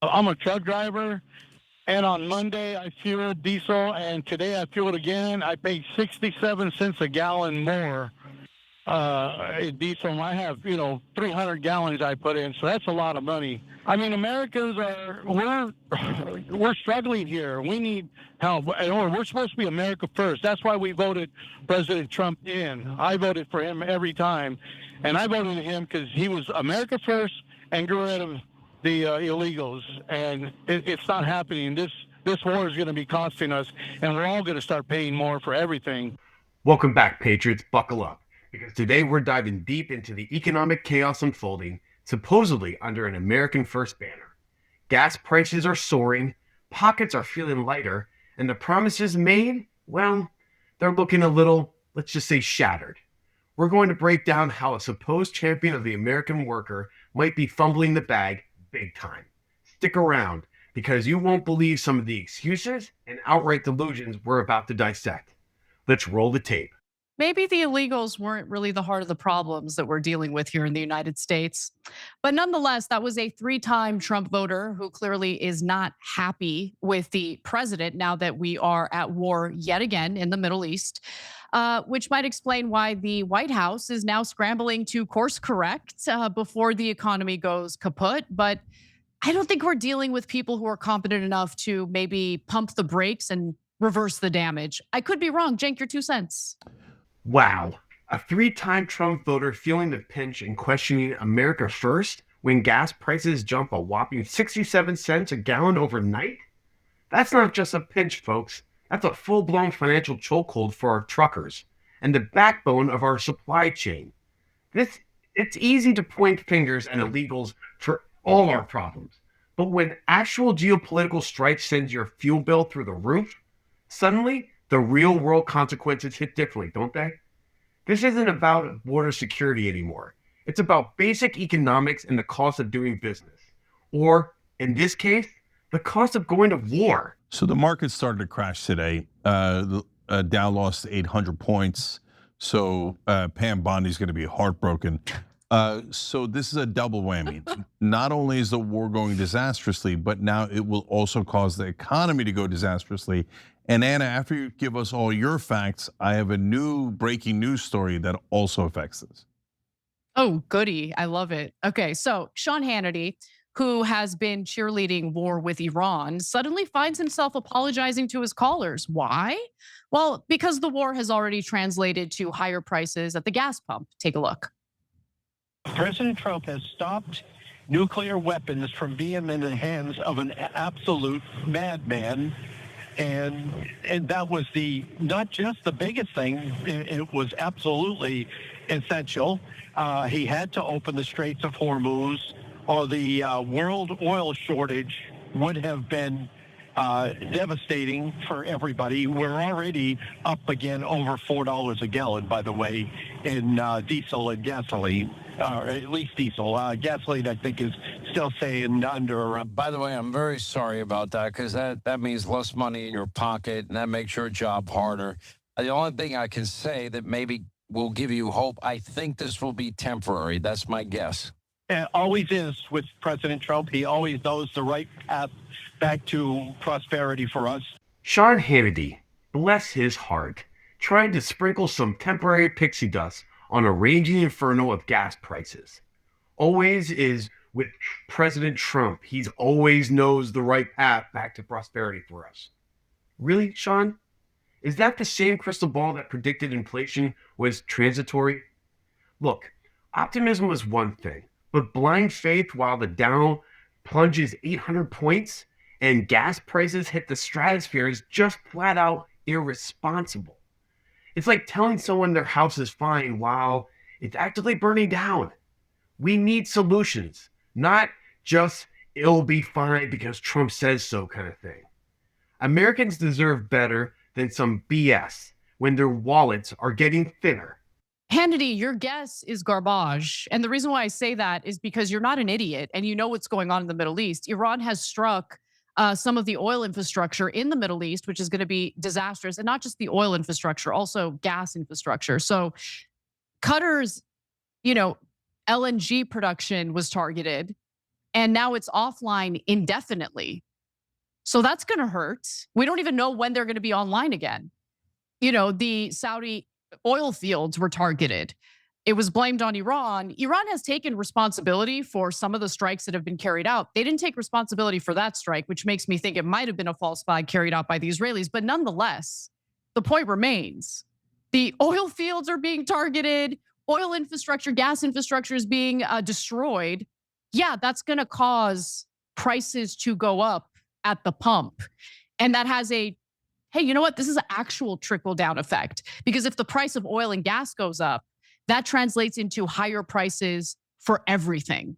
I'm a truck driver, and on Monday I fueled diesel, and today I fueled again. I paid 67 cents a gallon more in diesel. And I have 300 gallons I put in, so that's a lot of money. I mean, Americans are we're struggling here. We need help. Or we're supposed to be America first. That's why we voted President Trump in. I voted for him every time, and I voted him because he was America first and got rid of the illegals. And it's not happening. This war is going to be costing us, and we're all going to start paying more for everything. Welcome back, Patriots. Buckle up, because today we're diving deep into the economic chaos unfolding, supposedly under an American First banner. Gas prices are soaring, pockets are feeling lighter, and the promises made, well, they're looking a little, let's just say, shattered. We're going to break down how a supposed champion of the American worker might be fumbling the bag big time. Stick around, because you won't believe some of the excuses and outright delusions we're about to dissect. Let's roll the tape. Maybe the illegals weren't really the heart of the problems that we're dealing with here in the United States. But nonetheless, that was a 3-time Trump voter who clearly is not happy with the president now that we are at war yet again in the Middle East, which might explain why the White House is now scrambling to course correct before the economy goes kaput. But I don't think we're dealing with people who are competent enough to maybe pump the brakes and reverse the damage. I could be wrong. Cenk, your 2 cents. Wow, a 3-time Trump voter feeling the pinch and questioning America first when gas prices jump a whopping 67 cents a gallon overnight? That's not just a pinch, folks. That's a full-blown financial chokehold for our truckers and the backbone of our supply chain. It's easy to point fingers at illegals for all our problems, but when actual geopolitical strife sends your fuel bill through the roof, suddenly the real world consequences hit differently, don't they? This isn't about border security anymore. It's about basic economics and the cost of doing business. Or, in this case, the cost of going to war. So the market started to crash today. The Dow lost 800 points. So Pam Bondi's going to be heartbroken. So this is a double whammy. Not only is the war going disastrously, but now it will also cause the economy to go disastrously. And Anna, after you give us all your facts, I have a new breaking news story that also affects this. Oh, goody. I love it. Okay, so Sean Hannity, who has been cheerleading war with Iran, suddenly finds himself apologizing to his callers. Why? Well, because the war has already translated to higher prices at the gas pump. Take a look. President Trump has stopped nuclear weapons from being in the hands of an absolute madman. And that was not just the biggest thing, it was absolutely essential. He had to open the Straits of Hormuz, or the world oil shortage would have been devastating for everybody. We're already up again over $4 a gallon, by the way, in diesel and gasoline, or at least diesel. Gasoline, I think, is still staying under. By the way, I'm very sorry about that, because that means less money in your pocket, and that makes your job harder. The only thing I can say that maybe will give you hope, I think this will be temporary. That's my guess. It always is with President Trump. He always knows the right path back to prosperity for us. Sean Hannity, bless his heart, trying to sprinkle some temporary pixie dust on a raging inferno of gas prices. Always is with President Trump. He's always knows the right path back to prosperity for us. Really, Sean? Is that the same crystal ball that predicted inflation was transitory? Look, optimism was one thing, but blind faith while the Dow plunges 800 points and gas prices hit the stratosphere is just flat out irresponsible. It's like telling someone their house is fine while it's actively burning down. We need solutions, not just it'll be fine because Trump says so kind of thing. Americans deserve better than some BS when their wallets are getting thinner. Hannity, your guess is garbage. And the reason why I say that is because you're not an idiot and you know what's going on in the Middle East. Iran has struck some of the oil infrastructure in the Middle East, which is going to be disastrous. And not just the oil infrastructure, also gas infrastructure. So Qatar's, LNG production was targeted. and now it's offline indefinitely. So that's going to hurt. We don't even know when they're going to be online again. The Saudi oil fields were targeted. It was blamed on Iran. Iran has taken responsibility for some of the strikes that have been carried out. They didn't take responsibility for that strike, which makes me think it might have been a false flag carried out by the Israelis. But nonetheless, the point remains. The oil fields are being targeted. Oil infrastructure, gas infrastructure is being destroyed. Yeah, that's going to cause prices to go up at the pump. And that has hey, you know what? This is an actual trickle down effect, because if the price of oil and gas goes up, that translates into higher prices for everything.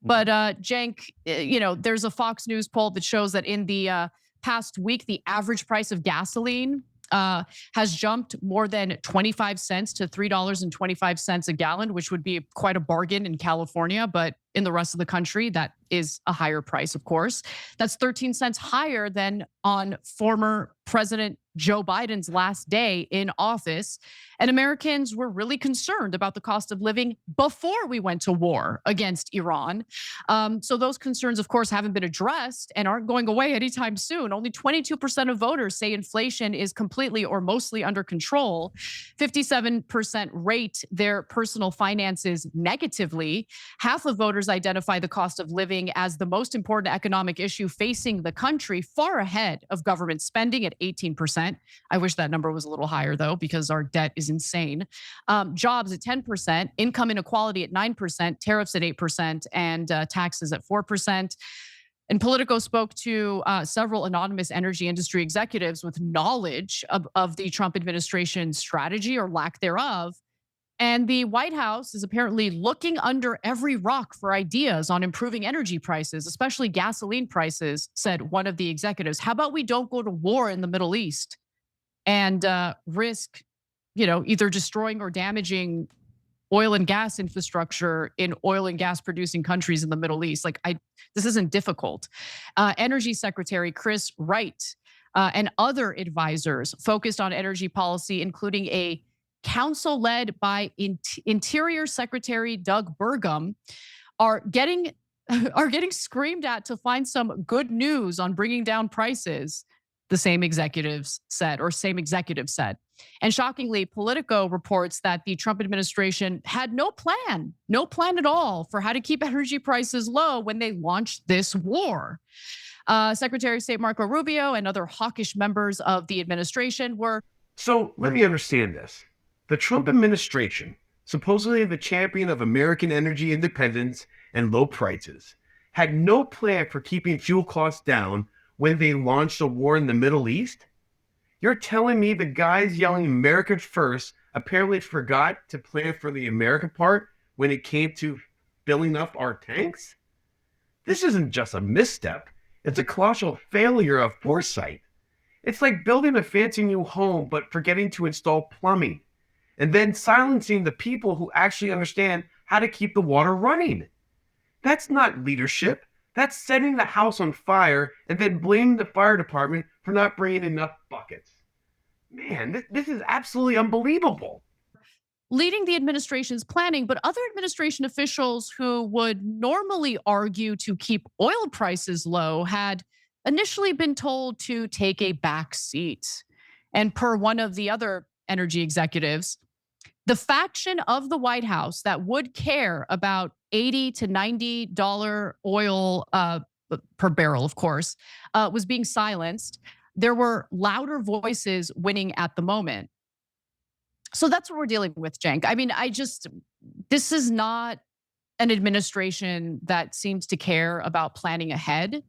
But Cenk, there's a Fox News poll that shows that in the past week, the average price of gasoline has jumped more than 25 cents to $3.25 a gallon, which would be quite a bargain in California. But in the rest of the country, that is a higher price, of course. That's 13 cents higher than on former President Joe Biden's last day in office. And Americans were really concerned about the cost of living before we went to war against Iran. So those concerns, of course, haven't been addressed and aren't going away anytime soon. Only 22% of voters say inflation is completely or mostly under control. 57% rate their personal finances negatively. Half of voters identify the cost of living as the most important economic issue facing the country, far ahead of government spending at 18%. I wish that number was a little higher, though, because our debt is insane. Jobs at 10%, income inequality at 9%, tariffs at 8%, and taxes at 4%. And Politico spoke to several anonymous energy industry executives with knowledge of the Trump administration's strategy or lack thereof. And the White House is apparently looking under every rock for ideas on improving energy prices, especially gasoline prices, said one of the executives. How about we don't go to war in the Middle East and risk, either destroying or damaging oil and gas infrastructure in oil and gas producing countries in the Middle East? This isn't difficult. Energy Secretary Chris Wright and other advisors focused on energy policy, including a council led by Interior Secretary Doug Burgum, are getting screamed at to find some good news on bringing down prices. The same executive said. And shockingly, Politico reports that the Trump administration had no plan at all for how to keep energy prices low when they launched this war. Secretary of State Marco Rubio and other hawkish members of the administration were. So let me understand this. The Trump administration, supposedly the champion of American energy independence and low prices, had no plan for keeping fuel costs down when they launched a war in the Middle East? You're telling me the guys yelling America first apparently forgot to plan for the America part when it came to filling up our tanks? This isn't just a misstep. It's a colossal failure of foresight. It's like building a fancy new home but forgetting to install plumbing, and then silencing the people who actually understand how to keep the water running. That's not leadership. That's setting the house on fire and then blaming the fire department for not bringing enough buckets. Man, this is absolutely unbelievable. Leading the administration's planning, but other administration officials who would normally argue to keep oil prices low had initially been told to take a back seat. And per one of the other energy executives, the faction of the White House that would care about $80 to $90 oil per barrel, of course, was being silenced. There were louder voices winning at the moment. So that's what we're dealing with, Cenk. I mean, this is not an administration that seems to care about planning ahead.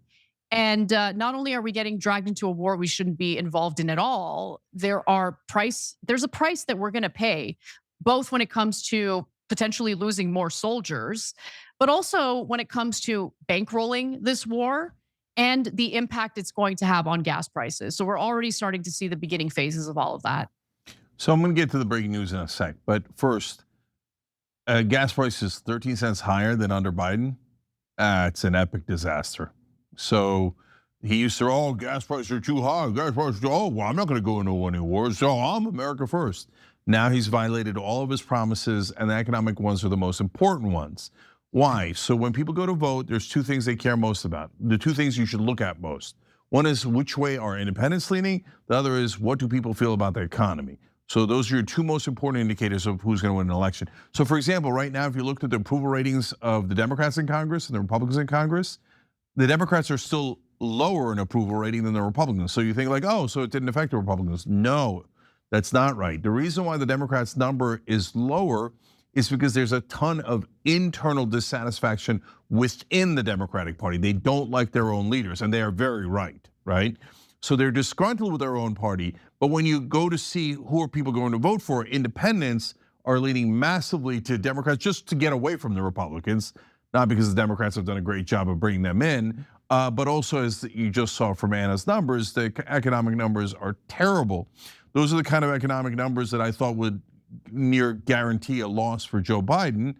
And not only are we getting dragged into a war we shouldn't be involved in at all, there's a price that we're going to pay, both when it comes to potentially losing more soldiers, but also when it comes to bankrolling this war and the impact it's going to have on gas prices. So we're already starting to see the beginning phases of all of that. So I'm going to get to the breaking news in a sec. But first, gas prices 13 cents higher than under Biden. It's an epic disaster. So he used to, gas prices are too high. Gas prices, well, I'm not going to go into any wars. So I'm America first. Now he's violated all of his promises, and the economic ones are the most important ones. Why? So when people go to vote, there's two things they care most about. The two things you should look at most. One is which way are independents leaning? The other is what do people feel about the economy? So those are your two most important indicators of who's going to win an election. So for example, right now, if you looked at the approval ratings of the Democrats in Congress and the Republicans in Congress, the Democrats are still lower in approval rating than the Republicans. So you think like, oh, so it didn't affect the Republicans. No, that's not right. The reason why the Democrats' number is lower is because there's a ton of internal dissatisfaction within the Democratic Party. They don't like their own leaders, and they are very right? So they're disgruntled with their own party, but when you go to see who are people going to vote for, independents are leaning massively to Democrats just to get away from the Republicans, not because the Democrats have done a great job of bringing them in, but also as you just saw from Anna's numbers, the economic numbers are terrible. Those are the kind of economic numbers that I thought would near guarantee a loss for Joe Biden.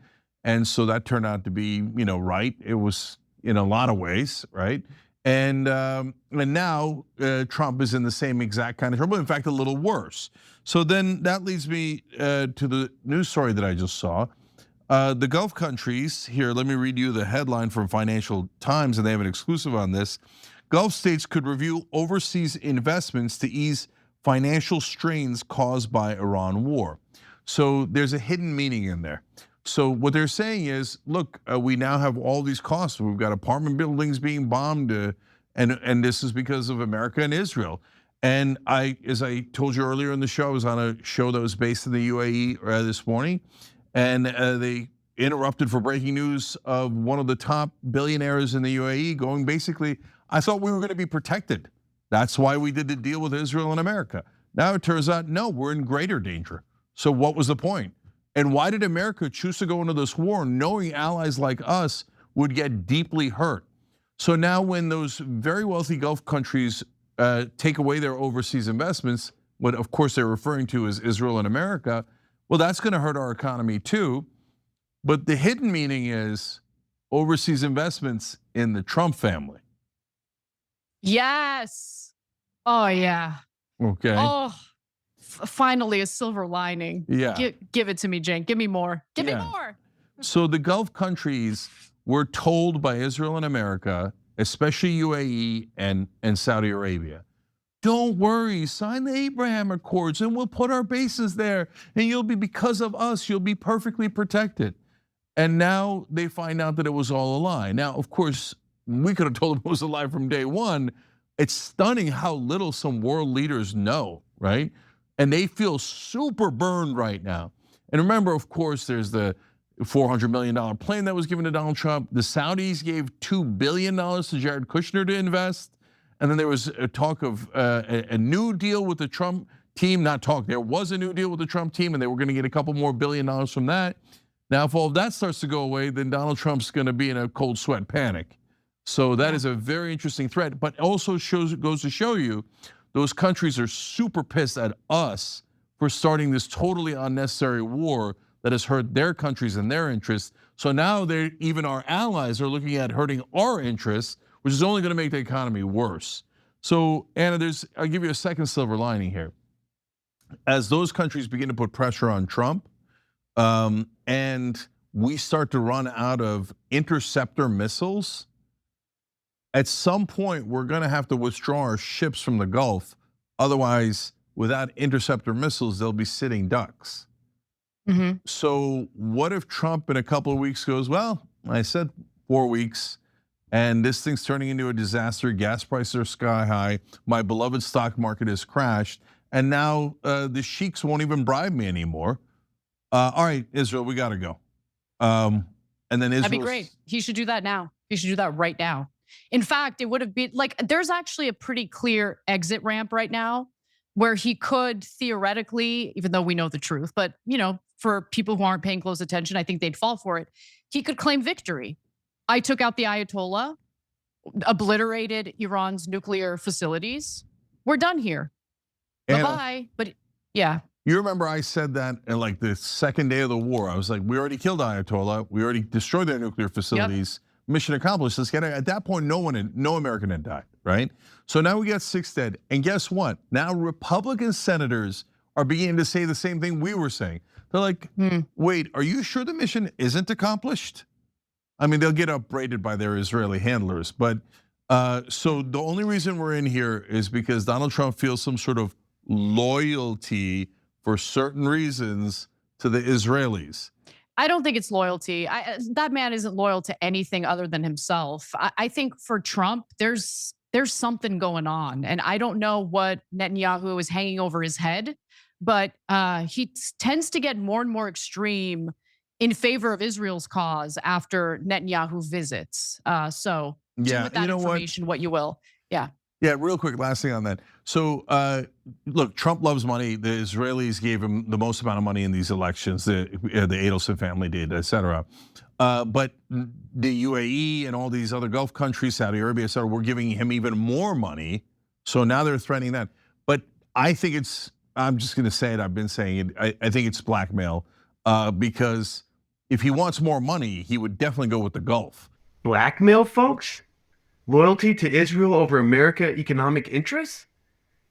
And so that turned out to be, right. It was in a lot of ways, right? And now Trump is in the same exact kind of trouble, in fact, a little worse. So then that leads me to the news story that I just saw. The Gulf countries, here, let me read you the headline from Financial Times, and they have an exclusive on this. Gulf states could review overseas investments to ease financial strains caused by Iran war. So there's a hidden meaning in there. So what they're saying is, look, we now have all these costs. We've got apartment buildings being bombed, and this is because of America and Israel. And as I told you earlier in the show, I was on a show that was based in the UAE this morning, and they interrupted for breaking news of one of the top billionaires in the UAE going basically, I thought we were going to be protected. That's why we did the deal with Israel and America. Now it turns out, no, we're in greater danger. So what was the point? And why did America choose to go into this war knowing allies like us would get deeply hurt? So now when those very wealthy Gulf countries take away their overseas investments, what of course they're referring to as Israel and America, well, that's going to hurt our economy too. But the hidden meaning is overseas investments in the Trump family. Yes. Oh, yeah. Okay. Oh, finally a silver lining. Yeah. Give it to me, Jen. Give me more. Give me Yeah. more. So the Gulf countries were told by Israel and America, especially UAE and Saudi Arabia, don't worry, sign the Abraham Accords and we'll put our bases there and because of us, you'll be perfectly protected. And now they find out that it was all a lie. Now, of course, we could have told them it was a lie from day one. It's stunning how little some world leaders know, right? And they feel super burned right now. And remember, of course, there's the $400 million plane that was given to Donald Trump. The Saudis gave $2 billion to Jared Kushner to invest. And then there was a talk of a new deal with the Trump team. Not talk, there was a new deal with the Trump team and they were gonna get a couple more $1 billion from that. Now, if all of that starts to go away, then Donald Trump's gonna be in a cold sweat panic. So that is a very interesting threat, but also goes to show you those countries are super pissed at us for starting this totally unnecessary war that has hurt their countries and their interests. So now even our allies are looking at hurting our interests, which is only going to make the economy worse. So Anna, I'll give you a second silver lining here. As those countries begin to put pressure on Trump, and we start to run out of interceptor missiles, at some point we're going to have to withdraw our ships from the Gulf. Otherwise, without interceptor missiles, they'll be sitting ducks. Mm-hmm. So what if Trump in a couple of weeks goes, well, I said 4 weeks, and this thing's turning into a disaster. Gas prices are sky high. My beloved stock market has crashed. And now the sheiks won't even bribe me anymore. All right, Israel, we got to go. And then Israel. That'd be great. He should do that now. He should do that right now. In fact, it would have been like, there's actually a pretty clear exit ramp right now where he could theoretically, even though we know the truth, but for people who aren't paying close attention, I think they'd fall for it. He could claim victory. I took out the Ayatollah, obliterated Iran's nuclear facilities. We're done here. Bye-bye. But yeah. You remember I said that in like the second day of the war. I was like, we already killed Ayatollah. We already destroyed their nuclear facilities. Yep. Mission accomplished. Let's get it. At that point, no American had died, right? So now we got 6 dead. And guess what? Now Republican senators are beginning to say the same thing we were saying. They're like, wait, are you sure the mission isn't accomplished? I mean, they'll get upbraided by their Israeli handlers. But so the only reason we're in here is because Donald Trump feels some sort of loyalty for certain reasons to the Israelis. I don't think it's loyalty. That man isn't loyal to anything other than himself. I think for Trump, there's something going on, and I don't know what Netanyahu is hanging over his head, but he tends to get more and more extreme in favor of Israel's cause after Netanyahu visits. So do Yeah, with that you know what? information what you will. Yeah. Yeah, real quick, last thing on that. So, look, Trump loves money. The Israelis gave him the most amount of money in these elections. The Adelson family did, et cetera. But the UAE and all these other Gulf countries, Saudi Arabia, et cetera, were giving him even more money. So now they're threatening that. But I think I'm just going to say it. I've been saying it. I think it's blackmail because if he wants more money, he would definitely go with the Gulf. Blackmail, folks? Loyalty to Israel over America economic interests?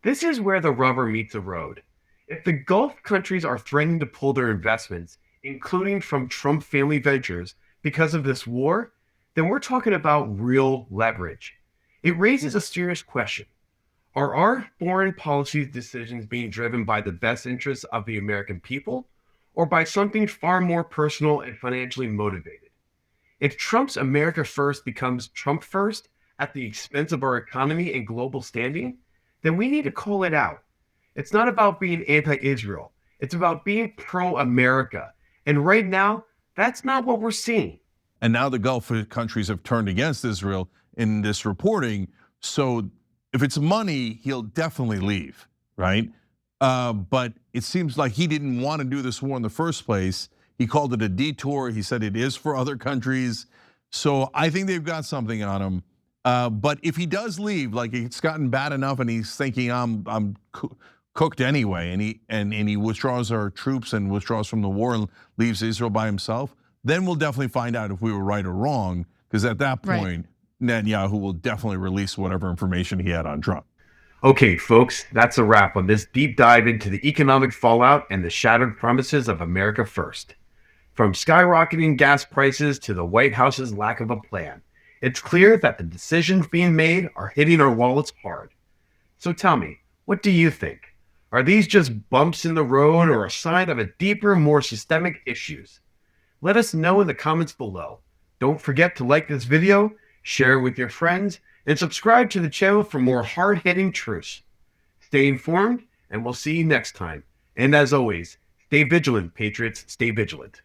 This is where the rubber meets the road. If the Gulf countries are threatening to pull their investments, including from Trump family ventures, because of this war, then we're talking about real leverage. It raises a serious question. Are our foreign policy decisions being driven by the best interests of the American people, or by something far more personal and financially motivated? If Trump's America First becomes Trump First at the expense of our economy and global standing, then we need to call it out. It's not about being anti-Israel. It's about being pro-America. And right now, that's not what we're seeing. And now the Gulf countries have turned against Israel in this reporting. So if it's money, he'll definitely leave, right? But it seems like he didn't want to do this war in the first place. He called it a detour. He said it is for other countries. So I think they've got something on him. But if he does leave, like it's gotten bad enough, and he's thinking I'm cooked anyway, and he withdraws our troops and withdraws from the war and leaves Israel by himself, then we'll definitely find out if we were right or wrong. Because at that point, Netanyahu will definitely release whatever information he had on Trump. Okay, folks, that's a wrap on this deep dive into the economic fallout and the shattered promises of America First. From skyrocketing gas prices to the White House's lack of a plan, it's clear that the decisions being made are hitting our wallets hard. So tell me, what do you think? Are these just bumps in the road or a sign of a deeper, more systemic issues? Let us know in the comments below. Don't forget to like this video, share it with your friends, and subscribe to the channel for more hard-hitting truths. Stay informed, and we'll see you next time. And as always, stay vigilant, Patriots, stay vigilant.